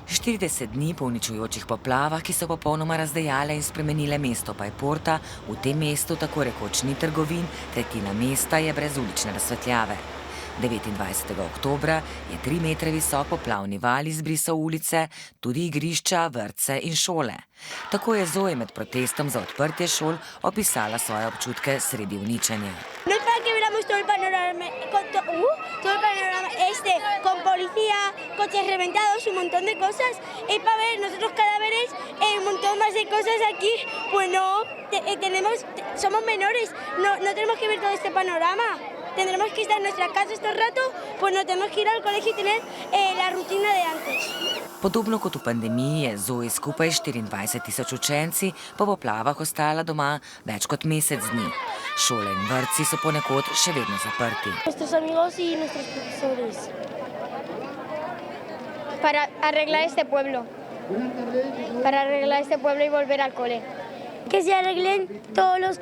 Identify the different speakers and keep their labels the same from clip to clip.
Speaker 1: 40 dni po uničujočih poplavah, ki so popolnoma razdejale in spremenile mesto Pajporta, v tem mestu tako rekoč ni trgovin, tretjina mesta je brez ulične razsvetljave. 29. oktobra je 3 metre visok poplavni val izbrisal ulice, tudi igrišča, vrtce in šole. Tako je Zoe med protestom za odprtje šol opisala svoje občutke sredi uničenja.
Speaker 2: Todo el panorama con policía, coches reventados, un montón de cosas. Es para ver nosotros cadáveres, un montón más de cosas aquí. Pues no, somos menores, no tenemos que ver todo este panorama. Tendremos que estar en nuestra casa este rato, pues no tenemos que ir al colegio y tener la rutina de antes.
Speaker 1: Podobno kot v pandemiji je Zoe skupaj s 24.000 učenci po poplavah ostala doma več kot mesec dni. Šole in vrtci so ponekod še vedno zaprti.
Speaker 2: Nuestros amigos y nuestros profesores.
Speaker 3: Para arreglar este pueblo. Para arreglar este pueblo y volver al cole.
Speaker 2: Que se arreglen todos los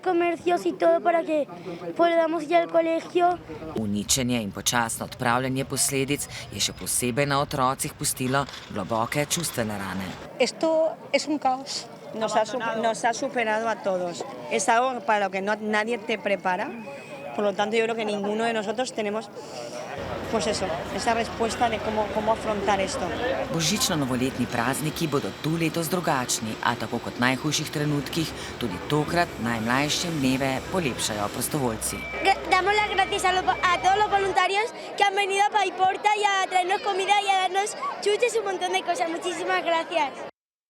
Speaker 2: comercios y todo para que podamos ir al colegio.
Speaker 1: Uničenje in počasno odpravljanje posledic je še posebej na otrocih pustilo globoke čustvene rane.
Speaker 4: Esto es un caos. Nos ha superado a todos. Es algo para lo que nadie te prepara. Por lo tanto, yo creo que ninguno de nosotros tenemos pues eso, esa respuesta de cómo afrontar esto.
Speaker 1: Božično-novoletni prazniki bodo tu letos drugačni, a tako kot v najhujših trenutkih, tudi tokrat najmlajšim dneve polepšajo prostovoljci.
Speaker 2: Damos las gracias a todos los voluntarios que han venido a Paiporta y a traernos comida y a darnos chuches y un montón de cosas. Muchísimas gracias.